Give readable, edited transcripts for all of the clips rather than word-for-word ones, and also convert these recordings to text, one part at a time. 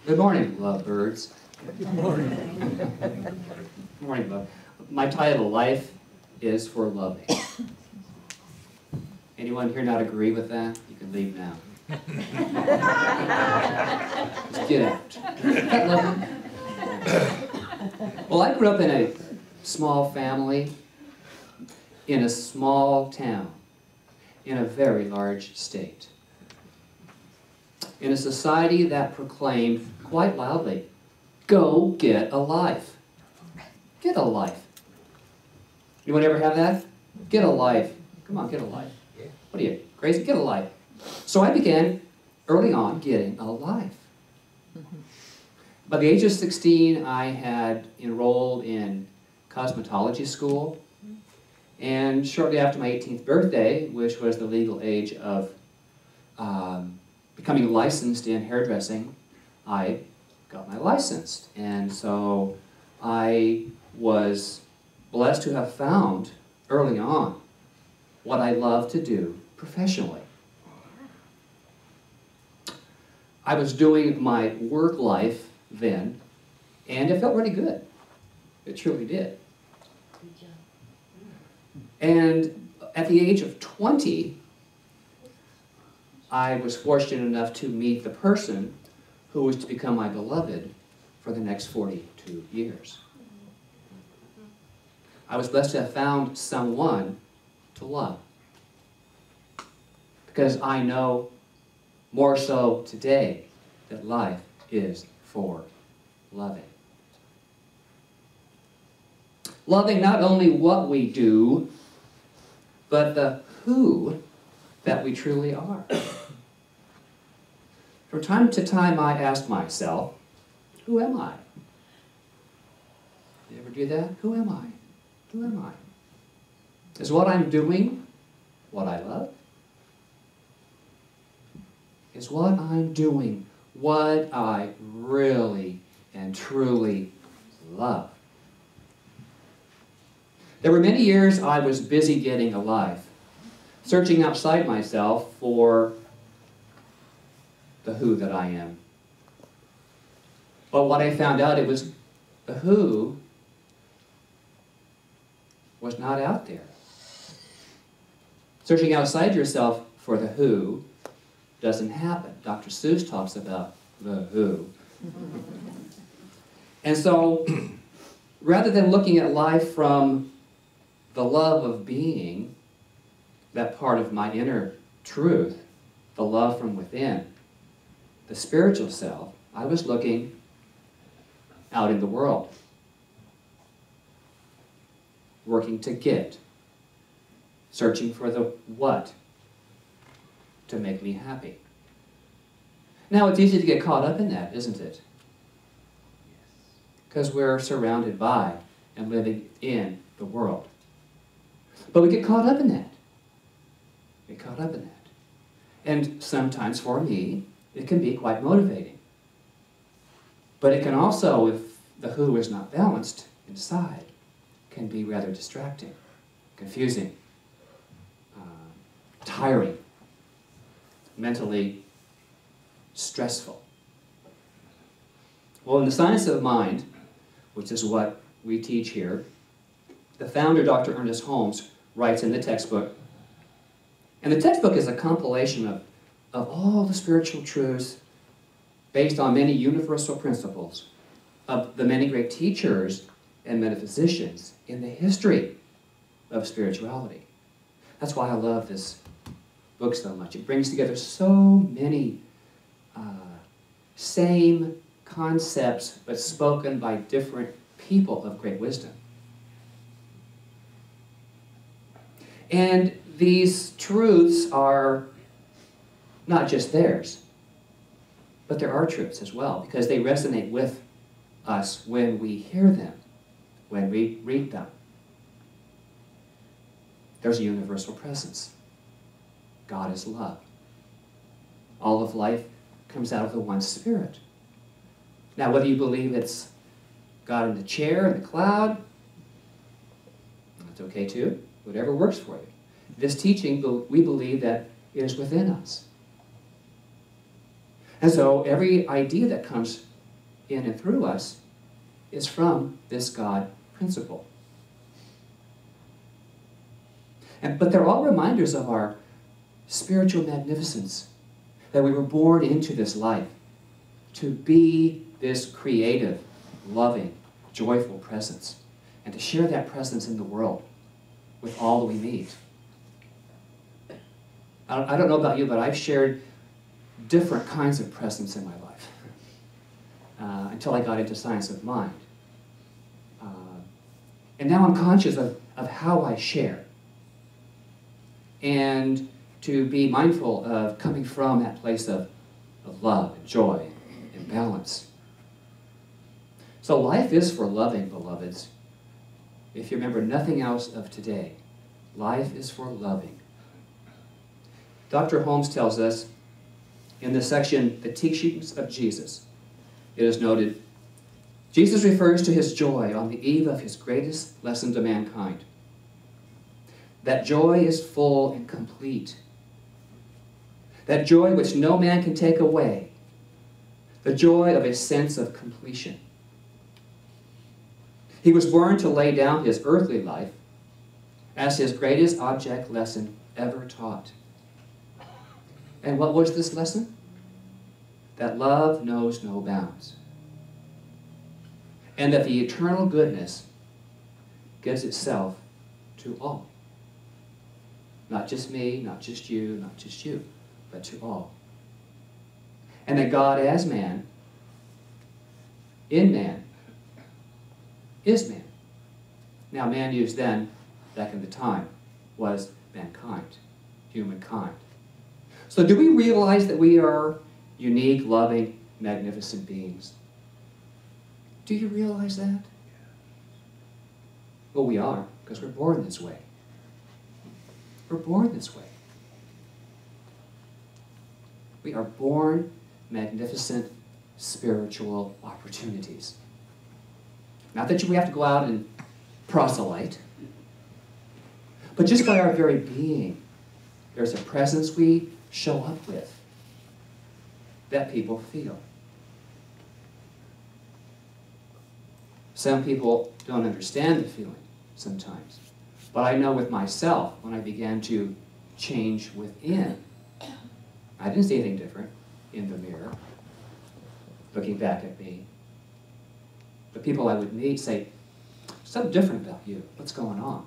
Good morning, lovebirds. Good morning. Good morning, love. My title, Life is for Loving. Anyone here not agree with that? You can leave now. Just get out. Isn't that lovely? Well, I grew up in a small family, in a small town, in a very large state. In a society that proclaimed quite loudly, go get a life. Get a life. Anyone ever have that? Get a life. Come on, get a life. What are you, crazy? Get a life. So I began early on getting a life. By the age of 16, I had enrolled in cosmetology school. And shortly after my 18th birthday, which was the legal age of becoming licensed in hairdressing, I got my license. And so I was blessed to have found early on what I love to do professionally. I was doing my work life then, and it felt really good. It truly did. Good job. And at the age of 20, I was fortunate enough to meet the person who was to become my beloved for the next 42 years. I was blessed to have found someone to love. Because I know more so today that life is for loving. Loving not only what we do, but the who that we truly are. From time to time I ask myself, who am I? You ever do that? Who am I? Who am I? Is what I'm doing what I love? Is what I'm doing what I really and truly love? There were many years I was busy getting a life, searching outside myself for the who that I am. But what I found out, it was the who was not out there. Searching outside yourself for the who doesn't happen. Dr. Seuss talks about the who. And so, rather than looking at life from the love of being, that part of my inner truth, the love from within, the spiritual self, I was looking out in the world, working to get, searching for the what to make me happy. Now, it's easy to get caught up in that, isn't it? Because we're surrounded by and living in the world. But we get caught up in that. We get caught up in that. And sometimes, for me, it can be quite motivating. But it can also, if the who is not balanced inside, can be rather distracting, confusing, tiring, mentally stressful. Well, in the science of mind, which is what we teach here, the founder, Dr. Ernest Holmes, writes in the textbook, and the textbook is a compilation of all the spiritual truths based on many universal principles of the many great teachers and metaphysicians in the history of spirituality. That's why I love this book so much. It brings together so many same concepts, but spoken by different people of great wisdom. And these truths are not just theirs, but they're our truths as well, because they resonate with us when we hear them, when we read them. There's a universal presence. God is love. All of life comes out of the one Spirit. Now, whether you believe it's God in the chair, in the cloud, that's okay too. Whatever works for you. This teaching, we believe that it is within us. And so every idea that comes in and through us is from this God principle. But they're all reminders of our spiritual magnificence, that we were born into this life to be this creative, loving, joyful presence, and to share that presence in the world with all that we meet. I don't know about you, but I've shared different kinds of presence in my life until I got into science of mind. And now I'm conscious of how I share, and to be mindful of coming from that place of love and joy and balance. So life is for loving, beloveds. If you remember nothing else of today, life is for loving. Dr. Holmes tells us in the section, The Teachings of Jesus, it is noted, Jesus refers to his joy on the eve of his greatest lesson to mankind. That joy is full and complete. That joy which no man can take away. The joy of a sense of completion. He was born to lay down his earthly life as his greatest object lesson ever taught. And what was this lesson? That love knows no bounds. And that the eternal goodness gives itself to all. Not just me, not just you, but to all. And that God as man, in man, is man. Now, man used then, back in the time, was mankind, humankind. So do we realize that we are unique, loving, magnificent beings? Do you realize that? Well, we are, because we're born this way. We're born this way. We are born magnificent spiritual opportunities. Not that we have to go out and proselyte, but just by our very being, there's a presence we show up with that people feel. Some people don't understand the feeling sometimes. But I know with myself, when I began to change within, I didn't see anything different in the mirror, looking back at me. The people I would meet say, something different about you. What's going on?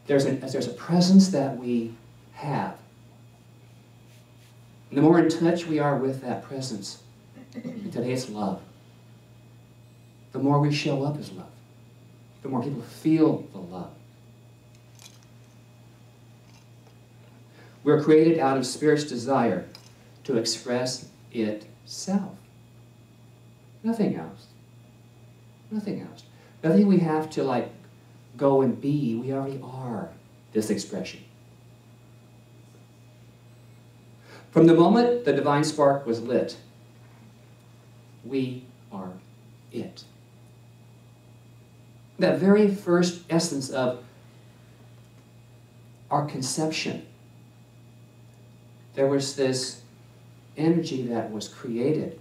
There's a presence that we have. And the more in touch we are with that presence, and today it's love, the more we show up as love, the more people feel the love. We're created out of Spirit's desire to express itself. Nothing else. Nothing else. Nothing we have to go and be. We already are this expression. From the moment the divine spark was lit, we are it. That very first essence of our conception, there was this energy that was created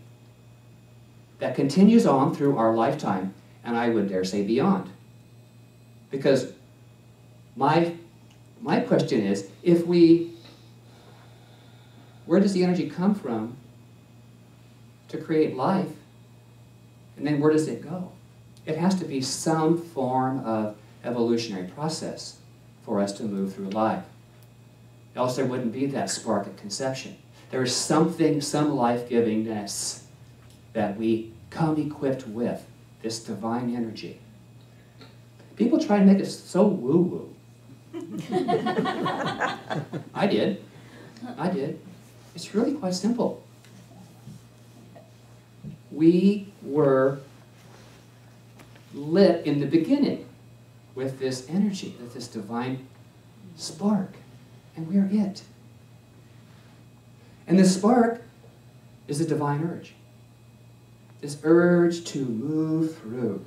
that continues on through our lifetime, and I would dare say beyond. Because my question is, where does the energy come from to create life? And then where does it go? It has to be some form of evolutionary process for us to move through life. Else there wouldn't be that spark of conception. There is something, some life-givingness that we come equipped with, this divine energy. People try to make it so woo-woo. I did. It's really quite simple. We were lit in the beginning with this energy, with this divine spark, and we're it. And this spark is a divine urge. This urge to move through.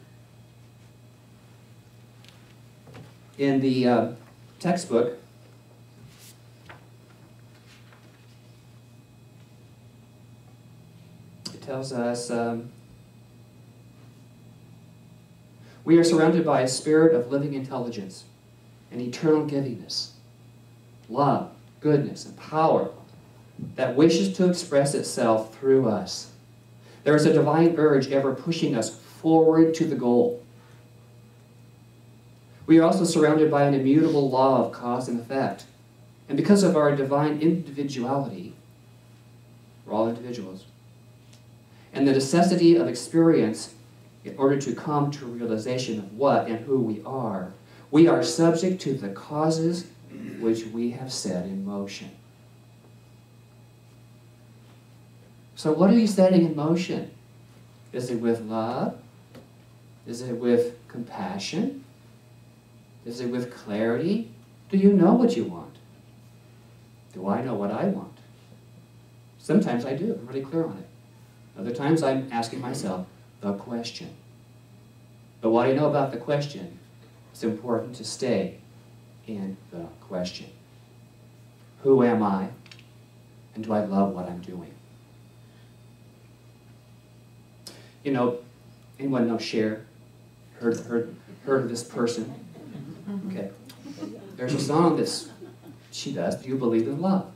In the textbook, tells us, we are surrounded by a spirit of living intelligence and eternal givingness, love, goodness, and power that wishes to express itself through us. There is a divine urge ever pushing us forward to the goal. We are also surrounded by an immutable law of cause and effect. And because of our divine individuality, we're all individuals, and the necessity of experience in order to come to a realization of what and who we are subject to the causes which we have set in motion. So what are you setting in motion? Is it with love? Is it with compassion? Is it with clarity? Do you know what you want? Do I know what I want? Sometimes I do. I'm really clear on it. Other times I'm asking myself the question. But what I know about the question, it's important to stay in the question. Who am I? And do I love what I'm doing? You know, anyone know Cher? Heard of this person? Okay. There's a song that she does. Do you believe in love?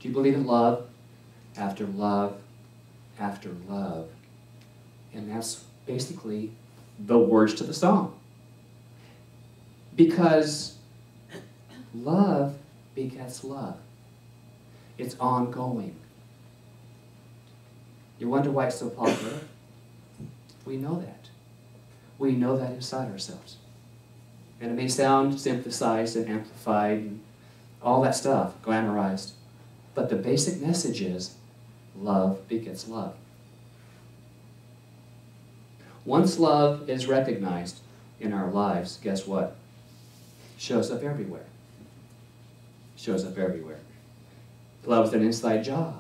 Do you believe in love after love after love? And that's basically the words to the song. Because love begets love. It's ongoing. You wonder why it's so popular? We know that. We know that inside ourselves. And it may sound synthesized and amplified and all that stuff, glamorized. But the basic message is love begets love. Once love is recognized in our lives, guess what? It shows up everywhere. It shows up everywhere. Love is an inside job.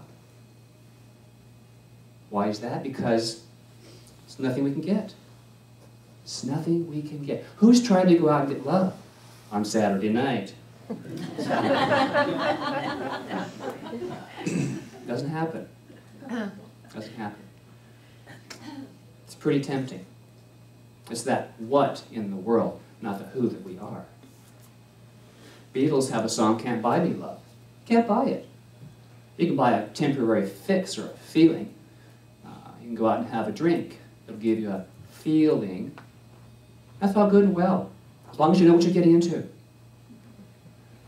Why is that? Because it's nothing we can get. It's nothing we can get. Who's trying to go out and get love on Saturday night? Doesn't happen. Doesn't happen. It's pretty tempting. It's that what in the world, not the who that we are. Beatles have a song, Can't Buy Me Love. Can't buy it. You can buy a temporary fix or a feeling. You can go out and have a drink. It'll give you a feeling. That's all good and well, as long as you know what you're getting into.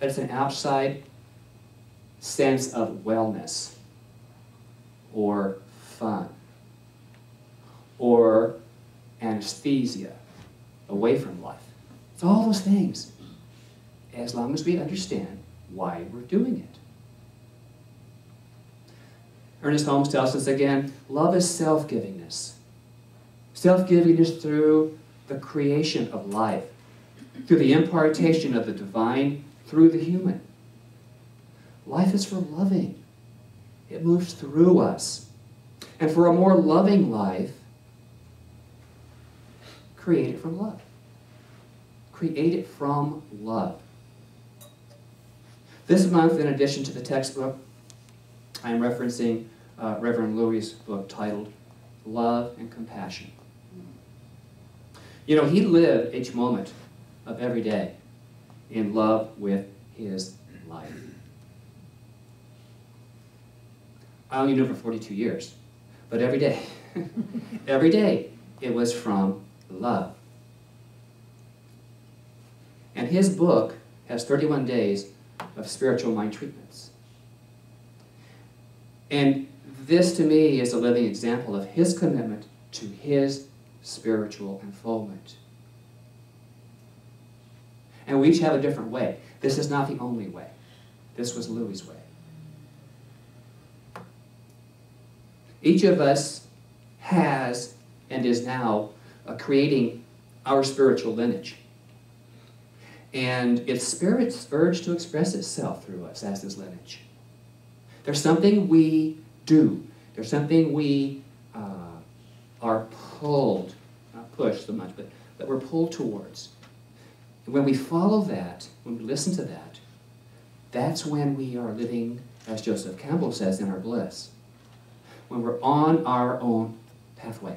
But it's an outside sense of wellness, or fun, or anesthesia away from life. It's all those things, as long as we understand why we're doing it. Ernest Holmes tells us again, love is self-givingness. Self-givingness through the creation of life, through the impartation of the divine through the human. Life is for loving. It moves through us. And for a more loving life, create it from love. Create it from love. This month, in addition to the textbook, I am referencing Reverend Louis' book titled Love and Compassion. You know, he lived each moment of every day in love with his life. I only knew him for 42 years, but every day, every day, it was from love. And his book has 31 days of spiritual mind treatments. And this, to me, is a living example of his commitment to his spiritual unfoldment. And we each have a different way. This is not the only way. This was Louis' way. Each of us has and is now creating our spiritual lineage. And it's Spirit's urge to express itself through us as this lineage. There's something we do. There's something we are pulled, not pushed so much, but that we're pulled towards. And when we follow that, when we listen to that, that's when we are living, as Joseph Campbell says, in our bliss. when we're on our own pathway.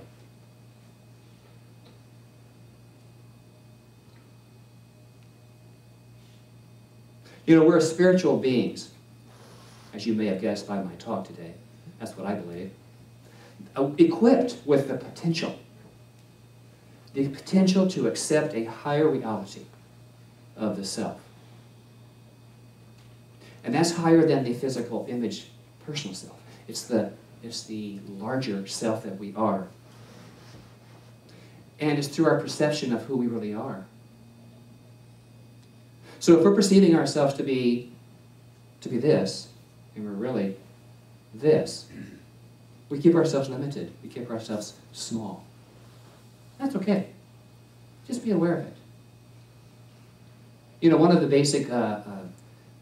You know, we're spiritual beings, as you may have guessed by my talk today. That's what I believe. Equipped with the potential to accept a higher reality of the self. And that's higher than the physical image, personal self. It's the larger self that we are. And it's through our perception of who we really are. So if we're perceiving ourselves to be this, and we're really this, we keep ourselves limited. We keep ourselves small. That's okay. Just be aware of it. You know, one of the basic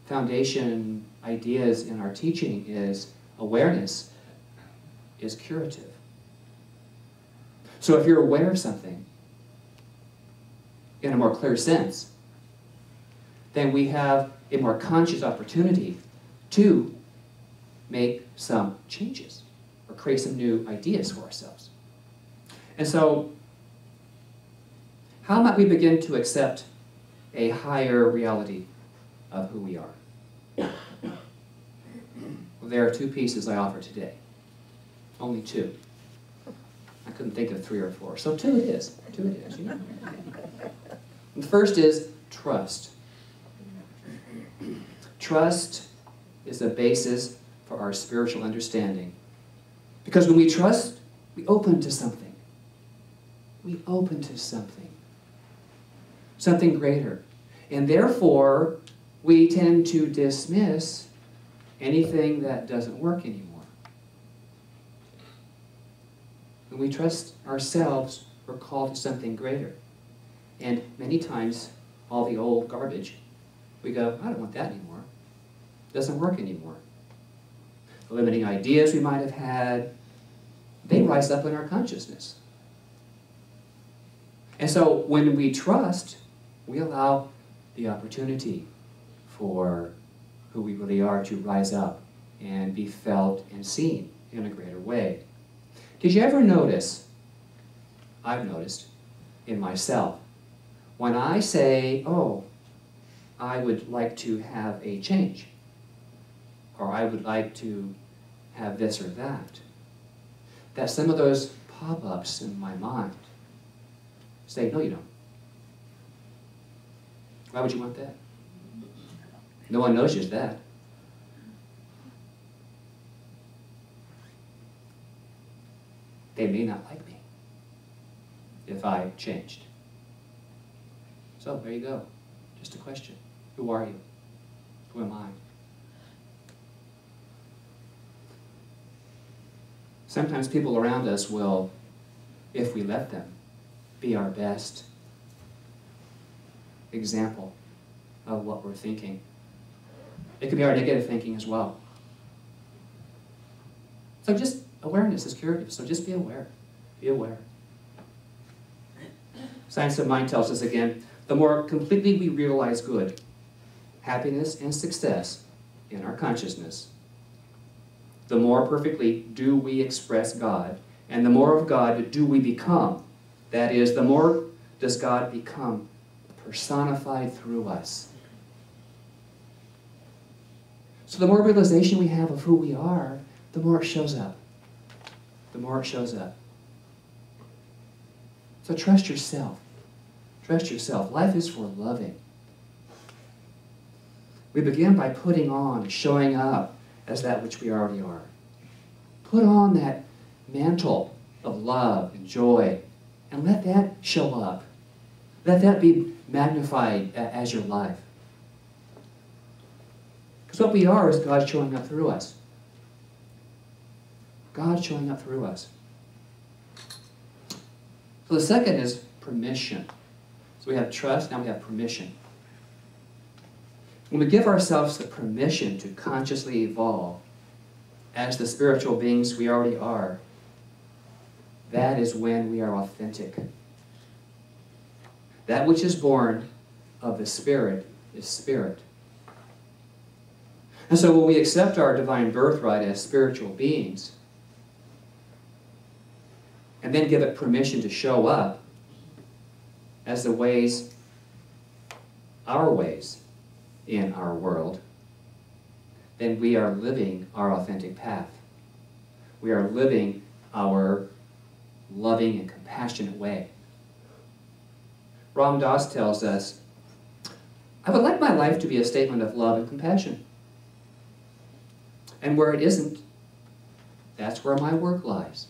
foundation ideas in our teaching is awareness is curative. So if you're aware of something in a more clear sense, then we have a more conscious opportunity to make some changes or create some new ideas for ourselves. And so, how might we begin to accept a higher reality of who we are? Well, there are two pieces I offer today. Only two. I couldn't think of 3 or 4, so two it is. Two it is, you know. The first is trust. Trust is the basis for our spiritual understanding. Because when we trust, we open to something. We open to something. Something greater. And therefore, we tend to dismiss anything that doesn't work anymore. When we trust ourselves, we're called to something greater. And many times, all the old garbage, we go, I don't want that anymore. It doesn't work anymore. The limiting ideas we might have had, they rise up in our consciousness. And so when we trust, we allow the opportunity for who we really are to rise up and be felt and seen in a greater way. Did you ever notice, I've noticed in myself, when I say, oh, I would like to have a change, or I would like to have this or that some of those pop-ups in my mind say, no, you don't. Why would you want that? No one knows just that. They may not like me if I changed. So there you go. Just a question. Who are you? Who am I? Sometimes people around us will, if we let them, be our best example of what we're thinking. It could be our negative thinking as well. So just awareness is curative, so just be aware. Be aware. Science of Mind tells us again, the more completely we realize good, happiness, and success in our consciousness, the more perfectly do we express God, and the more of God do we become. That is, the more does God become personified through us. So the more realization we have of who we are, the more it shows up. The more it shows up. So trust yourself. Trust yourself. Life is for loving. We begin by putting on, showing up as that which we already are. Put on that mantle of love and joy, and let that show up. Let that be magnified as your life. Because what we are is God showing up through us. God showing up through us. So the second is permission. So we have trust, now we have permission. When we give ourselves the permission to consciously evolve as the spiritual beings we already are, that is when we are authentic. That which is born of the Spirit is spirit. And so when we accept our divine birthright as spiritual beings, and then give it permission to show up as the ways, our ways in our world, then we are living our authentic path. We are living our loving and compassionate way. Ram Dass tells us, I would like my life to be a statement of love and compassion. And where it isn't, that's where my work lies.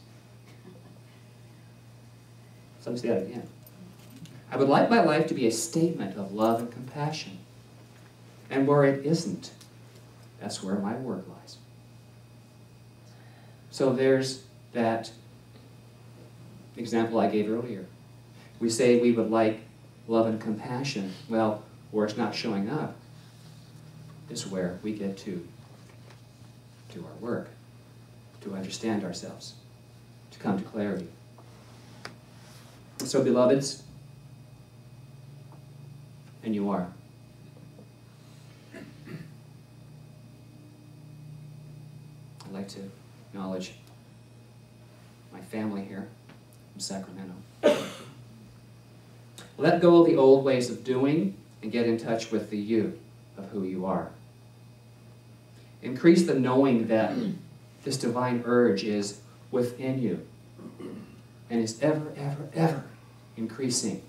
So let me say that again. I would like my life to be a statement of love and compassion. And where it isn't, that's where my work lies. So there's that example I gave earlier. We say we would like love and compassion. Well, where it's not showing up is where we get to do our work, to understand ourselves, to come to clarity. So, beloveds, and you are, I'd like to acknowledge my family here from Sacramento. Let go of the old ways of doing and get in touch with the you of who you are. Increase the knowing that this divine urge is within you and is ever, ever, ever increasing.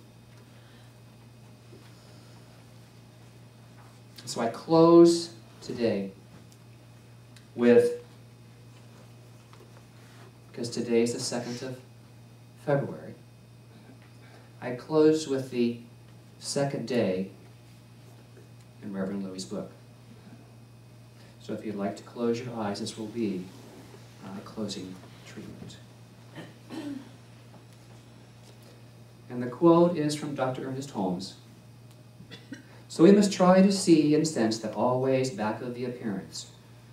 So I close today with, because today is the 2nd of February, I close with the second day in Reverend Louis' book. So if you'd like to close your eyes, this will be a closing treatment. And the quote is from Dr. Ernest Holmes. So we must try to see and sense that always back of the appearance,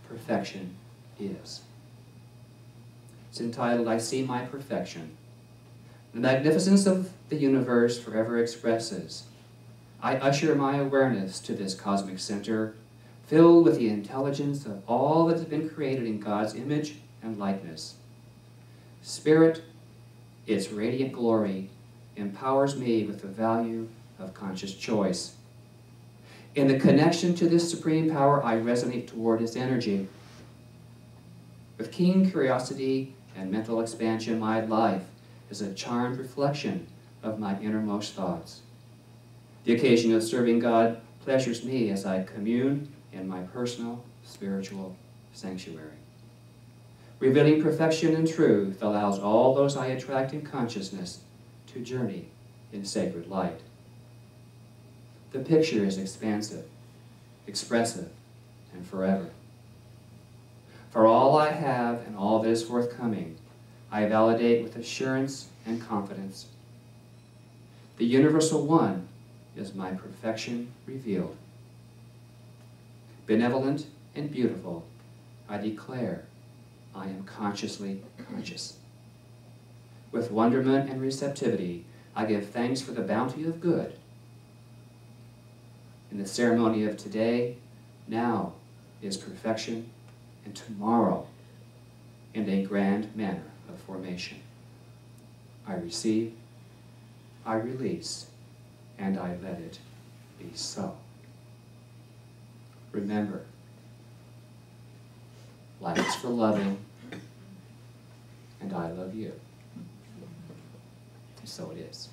perfection is. It's entitled, I See My Perfection. The magnificence of the universe forever expresses. I usher my awareness to this cosmic center, filled with the intelligence of all that has been created in God's image and likeness. Spirit, its radiant glory, empowers me with the value of conscious choice. In the connection to this supreme power, I resonate toward its energy. With keen curiosity and mental expansion, my life is a charmed reflection of my innermost thoughts. The occasion of serving God pleasures me as I commune in my personal spiritual sanctuary. Revealing perfection and truth allows all those I attract in consciousness to journey in sacred light. The picture is expansive, expressive, and forever. For all I have and all that is forthcoming, I validate with assurance and confidence. The Universal One is my perfection revealed. Benevolent and beautiful, I declare I am consciously conscious. With wonderment and receptivity, I give thanks for the bounty of good. In the ceremony of today, now is perfection, and tomorrow in a grand manner of formation. I receive, I release, and I let it be so. Remember, life is for loving, and I love you. And so it is.